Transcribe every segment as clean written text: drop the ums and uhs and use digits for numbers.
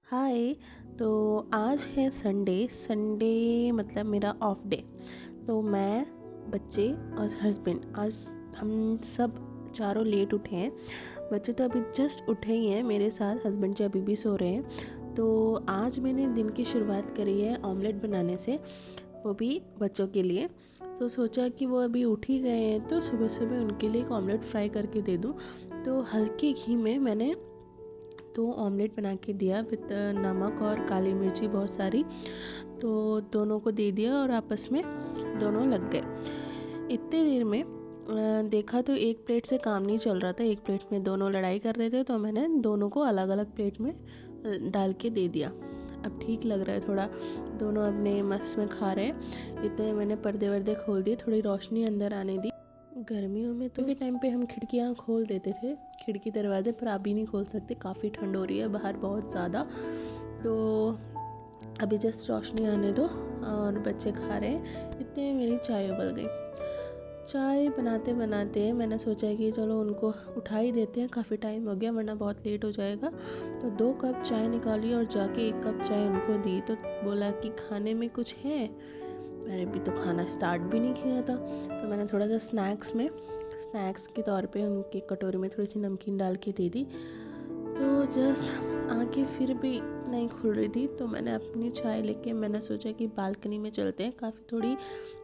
हाय। तो आज है संडे मतलब मेरा ऑफ डे। तो मैं, बच्चे और हस्बैंड आज हम सब चारों लेट उठे हैं। बच्चे तो अभी जस्ट उठे ही हैं मेरे साथ, हस्बैंड जी अभी भी सो रहे हैं। तो आज मैंने दिन की शुरुआत करी है ऑमलेट बनाने से, वो भी बच्चों के लिए। तो सोचा कि वो अभी उठ ही गए हैं तो सुबह सुबह उनके लिए एक ऑमलेट फ्राई करके दे दूँ। तो हल्के घी में मैंने 2 ऑमलेट बना के दिया विद नमक और काली मिर्ची बहुत सारी। तो दोनों को दे दिया और आपस में दोनों लग गए। इतने देर में देखा तो एक प्लेट से काम नहीं चल रहा था, एक प्लेट में दोनों लड़ाई कर रहे थे। तो मैंने दोनों को अलग अलग प्लेट में डाल के दे दिया। अब ठीक लग रहा है थोड़ा, दोनों अपने मस्त में खा रहे हैं। इतने मैंने पर्दे वर्दे खोल दिए, थोड़ी रोशनी अंदर आने दी। गर्मियों में तो के टाइम पे हम खिड़कियाँ खोल देते थे, खिड़की दरवाजे, पर अभी नहीं खोल सकते, काफ़ी ठंड हो रही है बाहर बहुत ज़्यादा। तो अभी जस्ट रोशनी आने दो और बच्चे खा रहे हैं। इतने में मेरी चाय उबल गई। चाय बनाते बनाते मैंने सोचा कि चलो उनको उठा ही देते हैं, काफ़ी टाइम हो गया वरना बहुत लेट हो जाएगा। तो 2 कप चाय निकाली और जाके 1 कप चाय उनको दी। तो बोला कि खाने में कुछ है। मैंने भी तो खाना स्टार्ट भी नहीं किया था। तो मैंने थोड़ा सा स्नैक्स के तौर पे उनकी कटोरी में थोड़ी सी नमकीन डाल के दे दी। तो जस्ट आंखें फिर भी नहीं खुल रही थी, तो मैंने अपनी चाय लेके मैंने सोचा कि बालकनी में चलते हैं, काफ़ी थोड़ी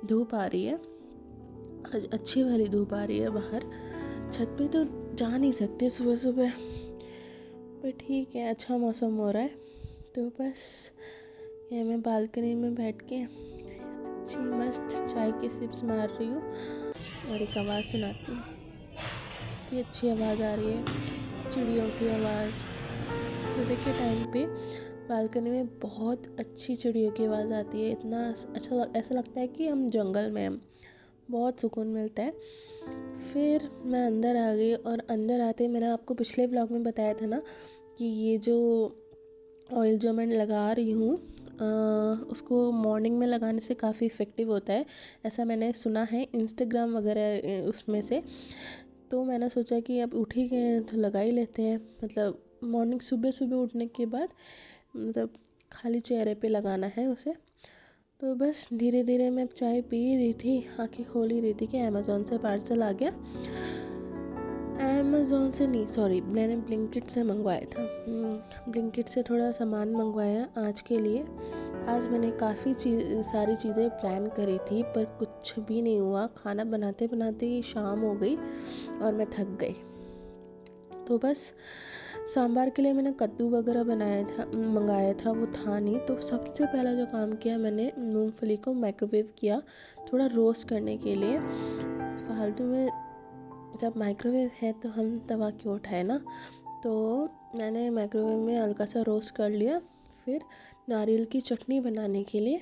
धूप आ रही है, अच्छी वाली धूप आ रही है बाहर। छत पे तो जा नहीं सकते सुबह सुबह, पर ठीक है, अच्छा मौसम हो रहा है। तो बस ये मैं बालकनी में बैठ के अच्छी मस्त चाय की सिप्स मार रही हूँ और एक आवाज़ सुनाती हूँ। इतनी अच्छी आवाज़ आ रही है, चिड़ियों की आवाज़। सुबह के टाइम पे बालकनी में बहुत अच्छी चिड़ियों की आवाज़ आती है। इतना अच्छा ऐसा लगता है कि हम जंगल में हैं, बहुत सुकून मिलता है। फिर मैं अंदर आ गई और अंदर आते मैंने आपको पिछले ब्लॉग में बताया था ना कि ये जो ऑयल जो मैं लगा रही हूँ उसको मॉर्निंग में लगाने से काफ़ी इफ़ेक्टिव होता है, ऐसा मैंने सुना है इंस्टाग्राम वगैरह उसमें से। तो मैंने सोचा कि अब उठ ही गए हैं तो लगा ही लेते हैं, मतलब मॉर्निंग सुबह सुबह उठने के बाद, मतलब खाली चेहरे पे लगाना है उसे। तो बस धीरे धीरे मैं चाय पी रही थी, आंखें खोल ही रही थी कि अमेज़ॉन से पार्सल आ गया। अमेज़ॉन से नहीं, सॉरी, मैंने ब्लिंकिट से मंगवाया था। ब्लिंकिट से थोड़ा सामान मंगवाया आज के लिए। आज मैंने काफ़ी सारी चीज़ें प्लान करी थी पर कुछ भी नहीं हुआ। खाना बनाते बनाते ही शाम हो गई और मैं थक गई। तो बस सांभर के लिए मैंने कद्दू वगैरह मंगाया था, वो था नहीं। तो सबसे पहला जो काम किया मैंने, मूंगफली को माइक्रोवेव किया थोड़ा रोस्ट करने के लिए। फालतू में जब माइक्रोवेव है तो हम तवा क्यों उठाए ना। तो मैंने माइक्रोवेव में हल्का सा रोस्ट कर लिया। फिर नारियल की चटनी बनाने के लिए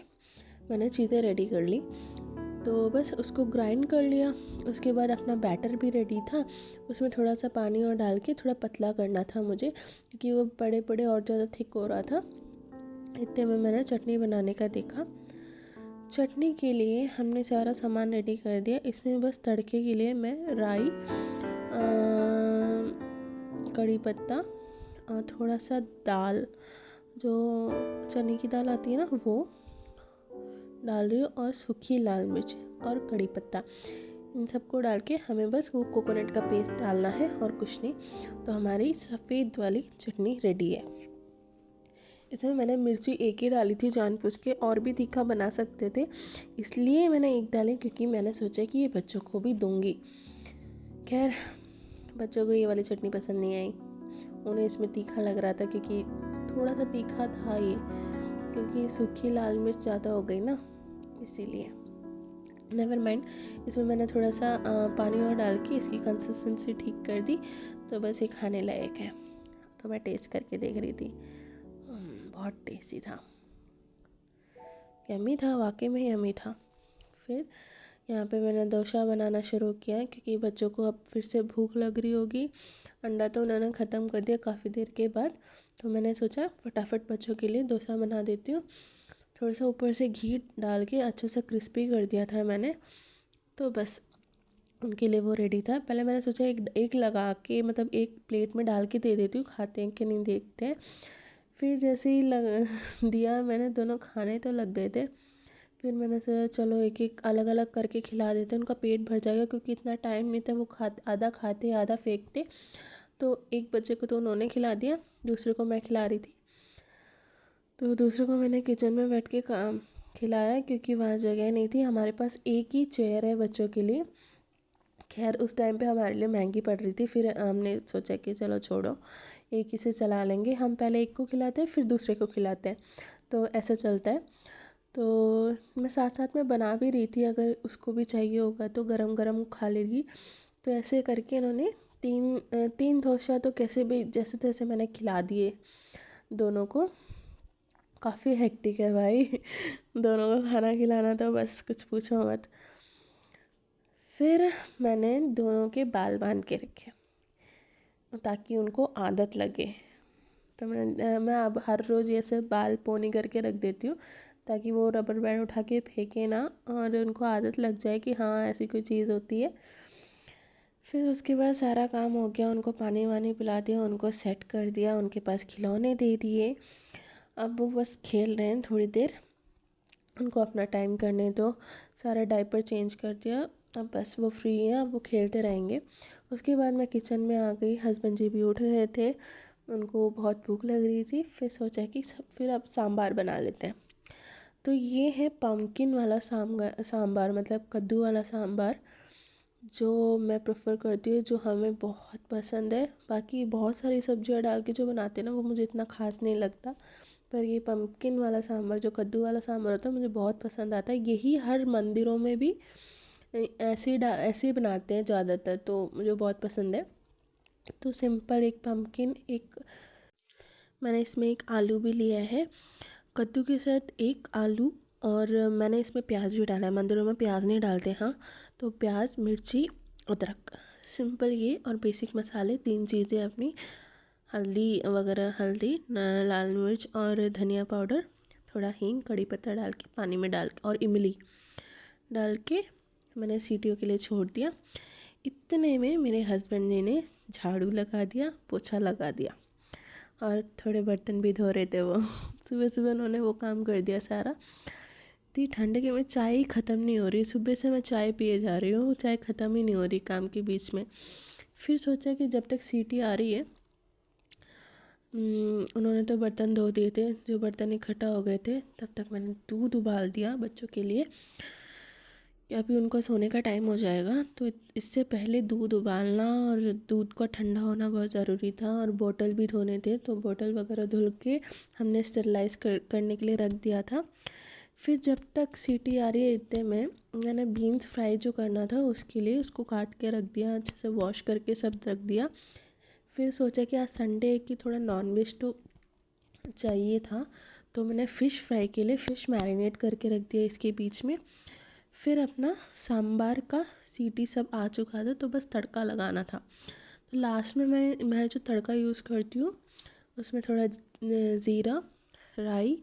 मैंने चीज़ें रेडी कर ली। तो बस उसको ग्राइंड कर लिया। उसके बाद अपना बैटर भी रेडी था, उसमें थोड़ा सा पानी और डाल के थोड़ा पतला करना था मुझे, क्योंकि वो बड़े बड़े और ज़्यादा थिक हो रहा था। इतने में मैंने चटनी बनाने का देखा। चटनी के लिए हमने सारा सामान रेडी कर दिया। इसमें बस तड़के के लिए मैं राई, कड़ी पत्ता और थोड़ा सा दाल, जो चने की दाल आती है ना, वो डाल रही हूँ, और सूखी लाल मिर्च और कड़ी पत्ता, इन सबको डाल के हमें बस वो कोकोनट का पेस्ट डालना है और कुछ नहीं। तो हमारी सफ़ेद वाली चटनी रेडी है। इसमें मैंने मिर्ची एक ही डाली थी जानबूझ के, और भी तीखा बना सकते थे, इसलिए मैंने एक डाली, क्योंकि मैंने सोचा कि ये बच्चों को भी दूंगी। खैर, बच्चों को ये वाली चटनी पसंद नहीं आई, उन्हें इसमें तीखा लग रहा था, क्योंकि थोड़ा सा तीखा था ये, क्योंकि सूखी लाल मिर्च ज़्यादा हो गई ना, इसीलिए। नेवर माइंड, इसमें मैंने थोड़ा सा पानी और डाल के इसकी कंसिस्टेंसी ठीक कर दी। तो बस ये खाने लायक है। तो मैं टेस्ट करके देख रही थी, बहुत टेस्टी था, यम्मी था, वाकई में यम्मी था। फिर यहाँ पे मैंने डोसा बनाना शुरू किया, क्योंकि बच्चों को अब फिर से भूख लग रही होगी। अंडा तो उन्होंने ख़त्म कर दिया काफ़ी देर के बाद, तो मैंने सोचा फटाफट बच्चों के लिए डोसा बना देती हूँ। थोड़ा सा ऊपर से घी डाल के अच्छे से क्रिस्पी कर दिया था मैंने। तो बस उनके लिए वो रेडी था। पहले मैंने सोचा एक लगा के, मतलब एक प्लेट में डाल के दे देती हूँ, खाते हैं कि नहीं देखते हैं। फिर जैसे ही लग दिया मैंने, दोनों खाने तो लग गए थे। फिर मैंने सोचा चलो एक एक अलग अलग करके खिला देते हैं, उनका पेट भर जाएगा, क्योंकि इतना टाइम नहीं था। वो आधा खाते आधा फेंकते। तो एक बच्चे को तो उन्होंने खिला दिया, दूसरे को मैं खिला रही थी। तो दूसरे को मैंने किचन में बैठ के खिलाया, क्योंकि वहाँ जगह नहीं थी। हमारे पास एक ही चेयर है बच्चों के लिए। खैर उस टाइम पे हमारे लिए महंगी पड़ रही थी। फिर हमने सोचा कि चलो छोड़ो, एक ही से चला लेंगे। हम पहले एक को खिलाते हैं फिर दूसरे को खिलाते हैं, तो ऐसा चलता है। तो मैं साथ साथ में बना भी रही थी, अगर उसको भी चाहिए होगा तो गरम गरम खा लेगी। तो ऐसे करके इन्होंने तीन डोसा तो कैसे भी जैसे तैसे मैंने खिला दिए दोनों को। काफ़ी हेक्टिक है भाई दोनों को खाना खिलाना तो बस कुछ पूछो मत। फिर मैंने दोनों के बाल बांध के रखे ताकि उनको आदत लगे। तो मैं अब हर रोज़ ऐसे बाल पोनी करके रख देती हूँ, ताकि वो रबर बैंड उठा के फेंके ना, और उनको आदत लग जाए कि हाँ ऐसी कोई चीज़ होती है। फिर उसके बाद सारा काम हो गया, उनको पानी वानी पिला दिया, उनको सेट कर दिया, उनके पास खिलौने दे दिए। अब वो बस खेल रहे हैं थोड़ी देर, उनको अपना टाइम करने दो। सारा डायपर चेंज कर दिया, अब बस वो फ्री हैं, अब वो खेलते रहेंगे। उसके बाद मैं किचन में आ गई। हस्बैंड जी भी उठ गए थे, उनको बहुत भूख लग रही थी। फिर सोचा कि फिर अब सांभर बना लेते हैं। तो ये है पम्पकिन वाला सांभर, मतलब कद्दू वाला सांभर, जो मैं प्रेफर करती हूँ, जो हमें बहुत पसंद है। बाकी बहुत सारी सब्जियाँ डाल के जो बनाते हैं ना, वो मुझे इतना खास नहीं लगता। पर ये पम्पकिन वाला सांभर, जो कद्दू वाला सांभर होता है, मुझे बहुत पसंद आता है। यही हर मंदिरों में भी ऐसे ही बनाते हैं ज़्यादातर, तो मुझे बहुत पसंद है। तो सिंपल एक पम्पकिन, एक मैंने इसमें एक आलू भी लिया है, कद्दू के साथ एक आलू, और मैंने इसमें प्याज भी डाला है। मंदिरों में प्याज नहीं डालते हाँ, तो प्याज, मिर्ची, अदरक, सिंपल ये और बेसिक मसाले, 3 चीज़ें अपनी, हल्दी वगैरह, हल्दी, लाल मिर्च और धनिया पाउडर, थोड़ा हींग, कड़ी पत्ता डाल के पानी में डाल के, और इमली डाल के मैंने सीटियों के लिए छोड़ दिया। इतने में मेरे हस्बैंड जी ने झाड़ू लगा दिया, पोछा लगा दिया, और थोड़े बर्तन भी धो रहे थे वो सुबह सुबह उन्होंने वो काम कर दिया सारा। इतनी ठंड के में चाय ही ख़त्म नहीं हो रही, सुबह से मैं चाय पिए जा रही हूँ, चाय ख़त्म ही नहीं हो रही काम के बीच में। फिर सोचा कि जब तक सीटी आ रही है, उन्होंने तो बर्तन धो दिए थे, जो बर्तन इकट्ठा हो गए थे, तब तक मैंने दूध उबाल दिया बच्चों के लिए कि अभी उनको सोने का टाइम हो जाएगा। तो इससे पहले दूध उबालना और दूध का ठंडा होना बहुत ज़रूरी था, और बोतल भी धोने थे, तो बोतल वगैरह धुल के हमने स्टेरलाइज करने के लिए रख दिया था। फिर जब तक सीटी आ रही है इतने में मैंने बीन्स फ्राई जो करना था उसके लिए उसको काट के रख दिया, अच्छे से वॉश करके सब रख दिया। फिर सोचा कि आज संडे है कि थोड़ा नॉनवेज तो चाहिए था, तो मैंने फ़िश फ्राई के लिए फ़िश मैरिनेट करके रख दिया इसके बीच में। फिर अपना सांबार का सीटी सब आ चुका था, तो बस तड़का लगाना था। तो लास्ट में मैं जो तड़का यूज़ करती हूँ उसमें थोड़ा ज़ीरा, राई,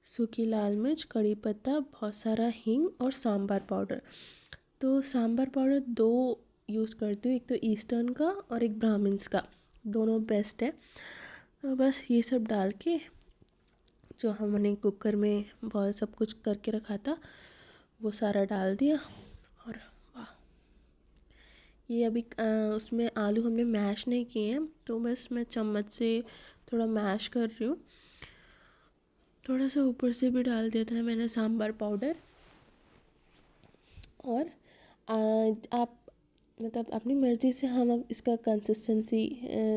सूखी लाल मिर्च, कड़ी पत्ता, बहुत सारा हींग और सांभर पाउडर। तो सांभर पाउडर 2 यूज़ करती हूँ, एक तो ईस्टर्न का और एक ब्राह्मिन्स का, दोनों बेस्ट है। तो बस ये सब डाल के जो हमने कुकर में बहुत सब कुछ करके रखा था वो सारा डाल दिया, और वाह, ये अभी उसमें आलू हमने मैश नहीं किए हैं, तो बस मैं चम्मच से थोड़ा मैश कर रही हूँ। थोड़ा सा ऊपर से भी डाल दिया था मैंने सांभर पाउडर। और आप मतलब अपनी मर्ज़ी से हम अब इसका कंसिस्टेंसी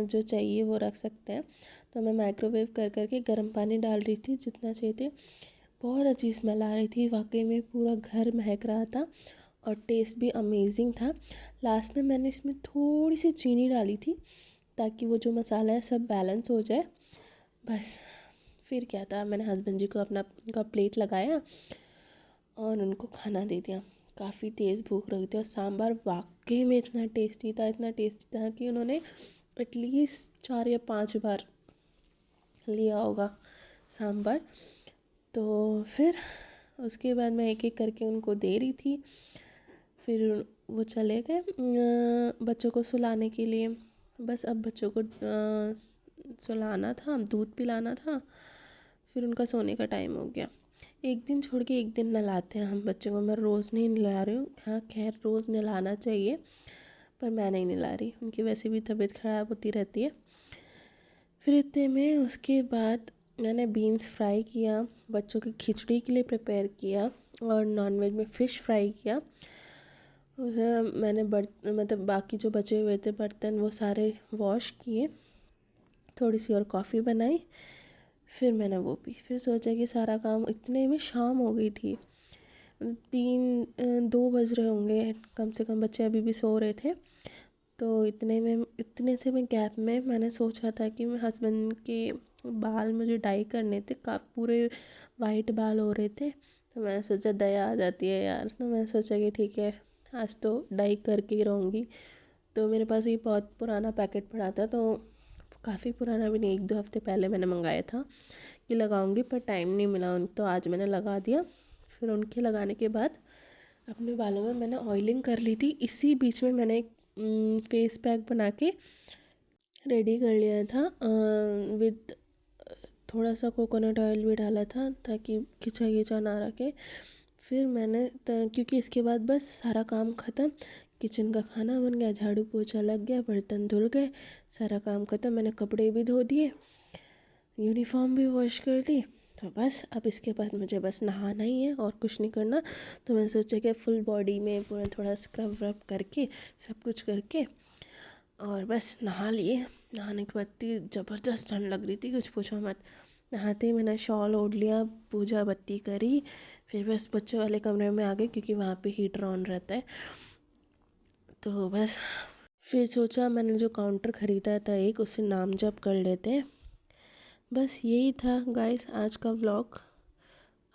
जो चाहिए वो रख सकते हैं। तो मैं माइक्रोवेव कर करके गर्म पानी डाल रही थी जितना चाहिए थे। बहुत अच्छी स्मेल आ रही थी, वाकई में पूरा घर महक रहा था, और टेस्ट भी अमेजिंग था। लास्ट में मैंने इसमें थोड़ी सी चीनी डाली थी ताकि वो जो मसाला है सब बैलेंस हो जाए, बस। फिर क्या था, मैंने हस्बैंड जी को अपना का प्लेट लगाया और उनको खाना दे दिया। काफ़ी तेज़ भूख लगी थी, और सांभर वाकई में इतना टेस्टी था कि उन्होंने एटलीस्ट 4 या 5 बार लिया होगा सांभर। तो फिर उसके बाद मैं एक एक करके उनको दे रही थी। फिर वो चले गए बच्चों को सुलाने के लिए। बस अब बच्चों को सुलाना था, दूध पिलाना था, फिर उनका सोने का टाइम हो गया। एक दिन छोड़ के एक दिन नहलाते हैं हम बच्चों को। मैं रोज़ नहीं नहला रही हूँ, हाँ खैर रोज़ नहलाना चाहिए, पर मैं नहीं नहला रही, उनकी वैसे भी तबीयत ख़राब होती रहती है। फिर इतने में उसके बाद मैंने बीन्स फ्राई किया, बच्चों की खिचड़ी के लिए प्रिपेयर किया, और नॉनवेज में फ़िश फ्राई किया। मैंने मतलब बाकी जो बचे हुए थे बर्तन वो सारे वॉश किए, थोड़ी सी और कॉफ़ी बनाई, फिर मैंने वो पी। फिर सोचा कि सारा काम, इतने में शाम हो गई थी, 2 बज रहे होंगे कम से कम, बच्चे अभी भी सो रहे थे। तो इतने से मैं गैप में मैंने सोचा था कि मैं हस्बैंड के बाल मुझे डाई करने थे, पूरे वाइट बाल हो रहे थे। तो मैंने सोचा दया आ जाती है यार, तो मैंने सोचा कि ठीक है आज तो डाई करके ही रहूँगी। तो मेरे पास ये बहुत पुराना पैकेट पड़ा था, तो काफ़ी पुराना भी नहीं, 1-2 हफ्ते पहले मैंने मंगाया था कि लगाऊंगी, पर टाइम नहीं मिला तो आज मैंने लगा दिया। फिर उनके लगाने के बाद अपने बालों में मैंने ऑयलिंग कर ली थी। इसी बीच में मैंने एक फेस पैक बना के रेडी कर लिया था, विद थोड़ा सा कोकोनट ऑयल भी डाला था ताकि खिंचा ना रखे। फिर मैंने क्योंकि इसके बाद बस सारा काम ख़त्म, किचन का खाना बन गया, झाड़ू पोछा लग गया, बर्तन धुल गए, सारा काम ख़त्म। मैंने कपड़े भी धो दिए, यूनिफॉर्म भी वॉश कर दी। तो बस अब इसके बाद मुझे बस नहाना ही है और कुछ नहीं करना। तो मैंने सोचा कि फुल बॉडी में पूरा थोड़ा स्क्रब व्रब करके सब कुछ करके और बस नहा लिए। नहाने के बाद इतनी ज़बरदस्त ठंड लग रही थी, कुछ पूछो मत। नहाते ही मैंने शॉल ओढ़ लिया, पूजा बत्ती करी, फिर बस बच्चों वाले कमरे में आ गए क्योंकि वहाँ पे हीटर ऑन रहता है। तो बस फिर सोचा मैंने जो काउंटर ख़रीदा था एक, उससे नाम जप कर लेते हैं। बस यही था गाइस आज का व्लॉग।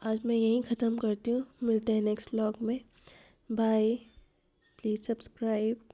आज मैं यहीं ख़त्म करती हूँ, मिलते हैं नेक्स्ट व्लॉग में। Bye, please subscribe.